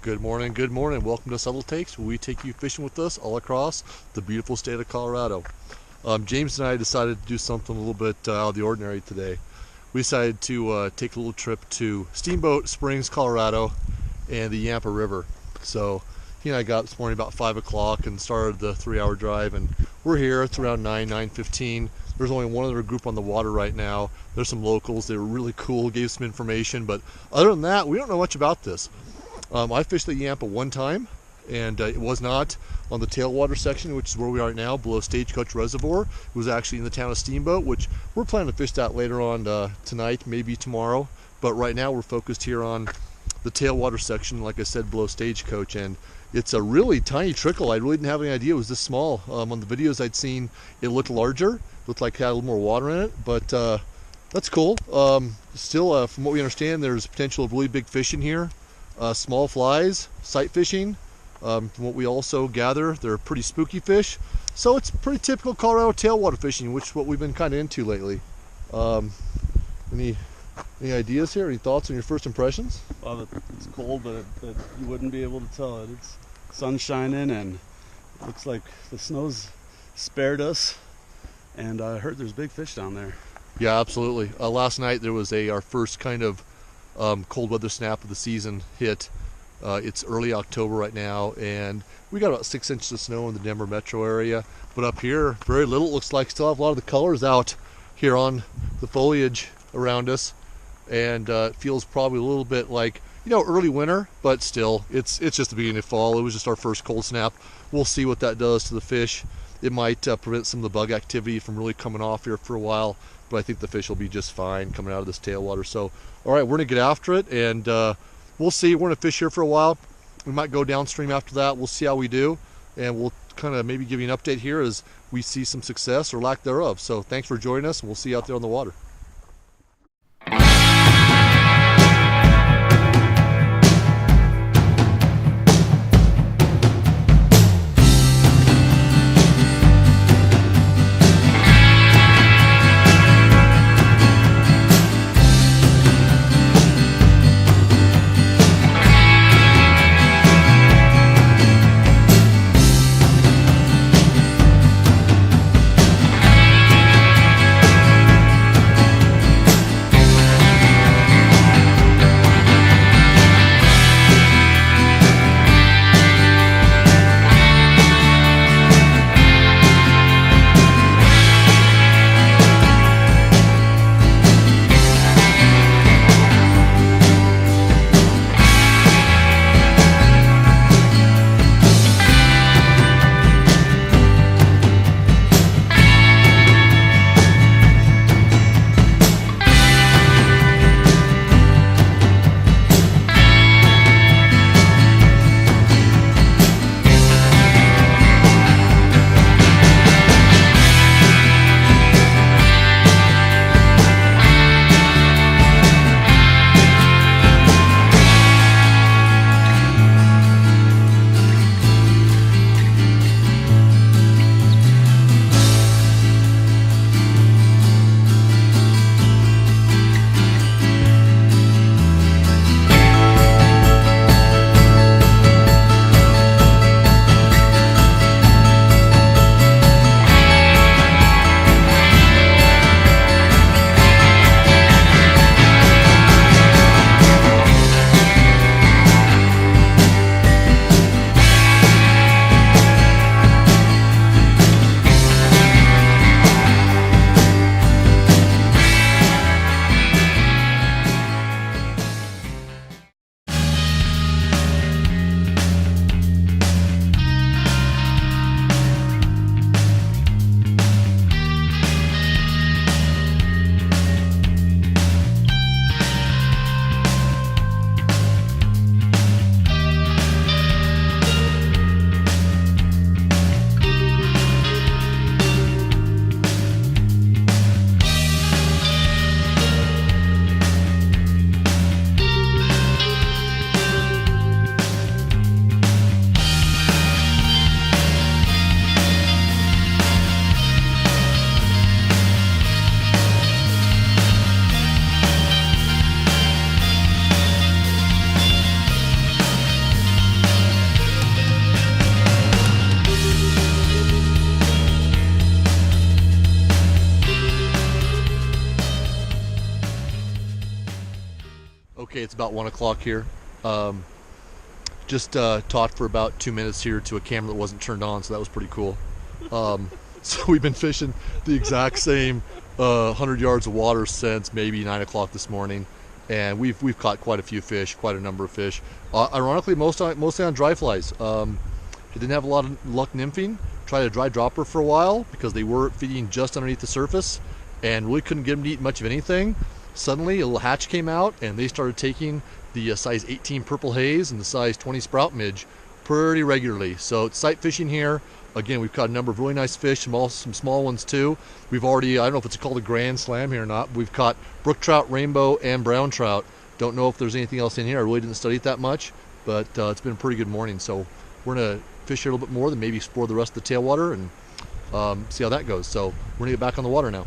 Good morning, good morning. Welcome to SubtleTakes, where we take you fishing with us all across the beautiful state of Colorado. James and I decided to do something a little bit out of the ordinary today. We decided to take a little trip to Steamboat Springs, Colorado, and the Yampa River. So he and I got up this morning about 5 o'clock and started the 3-hour drive, and we're here. It's around 9:15. There's only one other group on the water right now. There's some locals. They were really cool, gave some information, but other than that, we don't know much about this. I fished the Yampa one time, and it was not on the Tailwater section, which is where we are right now, below Stagecoach Reservoir. It was actually in the town of Steamboat, which we're planning to fish that later on tonight, maybe tomorrow. But right now we're focused here on the Tailwater section, like I said, below Stagecoach, and it's a really tiny trickle. I really didn't have any idea it was this small. On the videos I'd seen, it looked larger, it looked like it had a little more water in it, but that's cool. Still, from what we understand, there's potential of really big fish in here. Small flies, sight fishing. From what we also gather, they're pretty spooky fish. So it's pretty typical Colorado tailwater fishing, which is what we've been kind of into lately. Any ideas here? Any thoughts on your first impressions? Well, it's cold, but you wouldn't be able to tell it. It's sun shining, and it looks like the snow's spared us. And I heard there's big fish down there. Yeah, absolutely. Last night there was our first kind of cold weather snap of the season hit. It's early October right now, and we got about 6 inches of snow in the Denver metro area. But up here, very little. It looks like still have a lot of the colors out here on the foliage around us, and it feels probably a little bit like, you know, early winter, but still, it's just the beginning of fall. It was just our first cold snap. We'll see what that does to the fish. It might prevent some of the bug activity from really coming off here for a while, but I think the fish will be just fine coming out of this tailwater. So, all right, we're gonna get after it, and we'll see. We're gonna fish here for a while. We might go downstream after that. We'll see how we do, and we'll kind of maybe give you an update here as we see some success or lack thereof. So thanks for joining us, and we'll see you out there on the water. Okay, it's about 1 o'clock here. Just talked for about 2 minutes here to a camera that wasn't turned on, so that was pretty cool. So we've been fishing the exact same 100 yards of water since maybe 9 o'clock this morning, and we've caught quite a few fish, quite a number of fish. Ironically, mostly on dry flies. I didn't have a lot of luck nymphing. Tried a dry dropper for a while because they were feeding just underneath the surface, and really couldn't get them to eat much of anything. Suddenly, a little hatch came out, and they started taking the size 18 purple haze and the size 20 sprout midge pretty regularly. So it's sight fishing here. Again, we've caught a number of really nice fish, some small ones too. We've already, I don't know if it's called a grand slam here or not, but we've caught brook trout, rainbow, and brown trout. Don't know if there's anything else in here. I really didn't study it that much, but it's been a pretty good morning. So we're gonna fish here a little bit more, then maybe explore the rest of the tailwater and see how that goes. So we're gonna get back on the water now.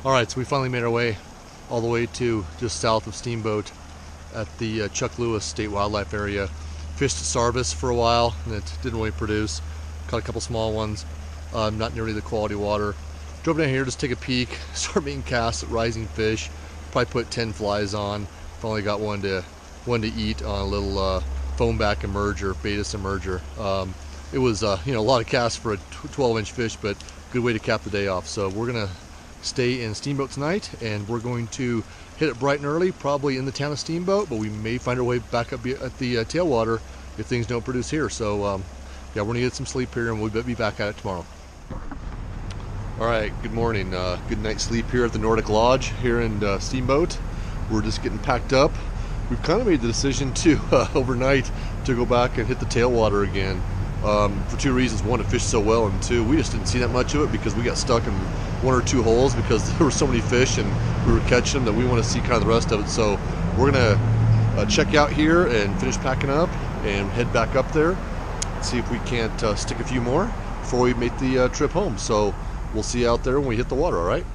Alright, so we finally made our way all the way to just south of Steamboat at the Chuck Lewis State Wildlife Area. Fished sarvis for a while and it didn't really produce. Caught a couple small ones, not nearly the quality water. Drove down here just to take a peek, start making casts at rising fish. Probably put 10 flies on. Finally got one to eat on a little foam back emerger, Baetis emerger. It was a lot of casts for a 12-inch fish, but good way to cap the day off. So we're gonna stay in Steamboat tonight, and we're going to hit it bright and early, probably in the town of Steamboat, but we may find our way back up at the tailwater if things don't produce here. So yeah, we're gonna get some sleep here, and we'll be back at it tomorrow. All right, good morning. Good night's sleep here at the Nordic Lodge here in Steamboat. We're just getting packed up. We've kind of made the decision to overnight to go back and hit the tailwater again for two reasons. One, it fished so well, and two, we just didn't see that much of it because we got stuck in one or two holes because there were so many fish and we were catching them that we want to see kind of the rest of it. So we're gonna check out here and finish packing up and head back up there, see if we can't stick a few more before we make the trip home. So we'll see you out there when we hit the water, all right?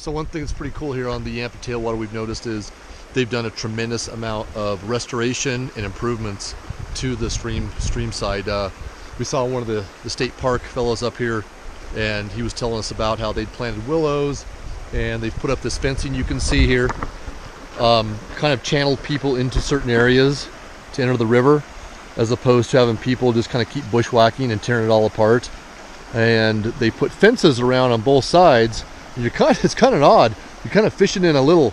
So one thing that's pretty cool here on the Yampa Tailwater we've noticed is they've done a tremendous amount of restoration and improvements to the stream side. We saw one of the state park fellows up here, and he was telling us about how they'd planted willows, and they've put up this fencing you can see here, kind of channeled people into certain areas to enter the river, as opposed to having people just kind of keep bushwhacking and tearing it all apart. And they put fences around on both sides. And it's kind of odd. You're kind of fishing in a little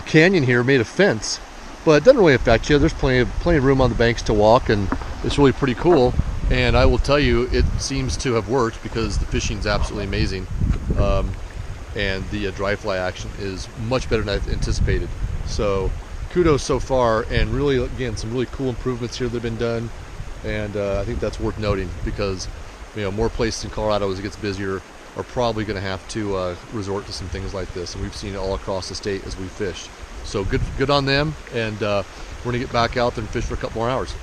canyon here made of fence, but it doesn't really affect you. There's plenty of room on the banks to walk, and it's really pretty cool. And I will tell you, it seems to have worked because the fishing's absolutely amazing, and the dry fly action is much better than I anticipated. So kudos so far, and really, again, some really cool improvements here that have been done, and I think that's worth noting because more places in Colorado as it gets busier are probably going to have to resort to some things like this, and we've seen it all across the state as we fish. So good on them, and we're going to get back out there and fish for a couple more hours.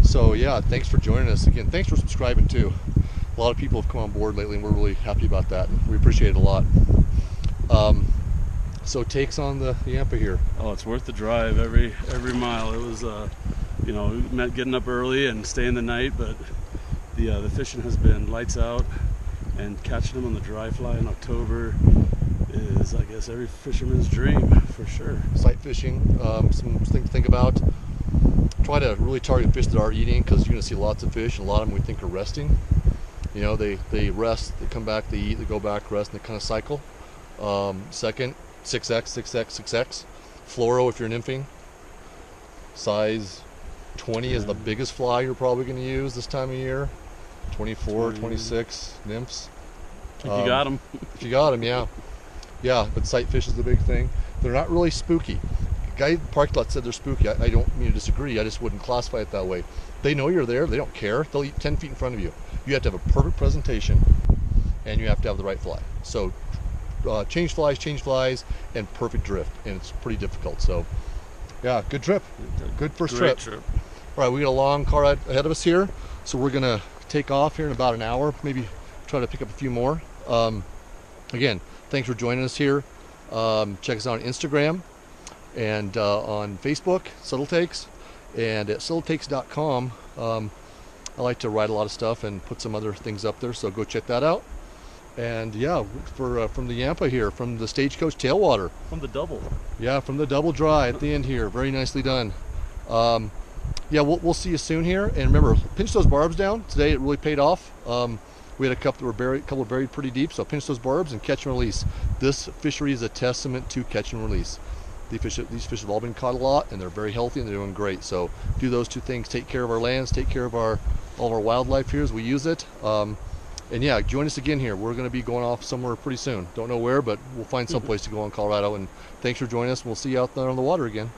So yeah, thanks for joining us again. Thanks for subscribing too. A lot of people have come on board lately, and we're really happy about that. We appreciate it a lot. So takes on the Yampa here. Oh, it's worth the drive every mile. It was, we meant getting up early and staying the night, but the fishing has been lights out, and catching them on the dry fly in October is, I guess, every fisherman's dream for sure. Sight fishing, some things to think about. Try to really target fish that are eating, because you're going to see lots of fish, and a lot of them we think are resting. They rest, they come back, they eat, they go back, rest, and they kind of cycle. Second, 6X, 6X, 6X. Fluoro if you're nymphing. Size 20 is the biggest fly you're probably going to use this time of year. 24, 26 nymphs. If you got them. If you got them, yeah. Yeah, but sight fish is the big thing. They're not really spooky. The guy at the parking lot said they're spooky. I don't mean to disagree. I just wouldn't classify it that way. They know you're there. They don't care. They'll eat 10 feet in front of you. You have to have a perfect presentation, and you have to have the right fly. So change flies, and perfect drift. And it's pretty difficult. So, yeah, good trip. Good first trip. All right, we got a long car ride ahead of us here. So we're going to take off here in about an hour. Maybe try to pick up a few more. Again, thanks for joining us here. Check us out on Instagram and on Facebook, SubtleTakes, and at SubtleTakes.com. I like to write a lot of stuff and put some other things up there, so go check that out. And yeah, from the Yampa here, from the Stagecoach Tailwater. From the double. Yeah, from the double dry at the end here. Very nicely done. Yeah, we'll see you soon here. And remember, pinch those barbs down. Today it really paid off. We had a couple that were buried pretty deep, so pinch those barbs and catch and release. This fishery is a testament to catch and release. These fish have all been caught a lot, and they're very healthy, and they're doing great. So do those two things: take care of our lands, take care of all of our wildlife here as we use it. And yeah, join us again here. We're going to be going off somewhere pretty soon. Don't know where, but we'll find some place to go in Colorado. And thanks for joining us. We'll see you out there on the water again.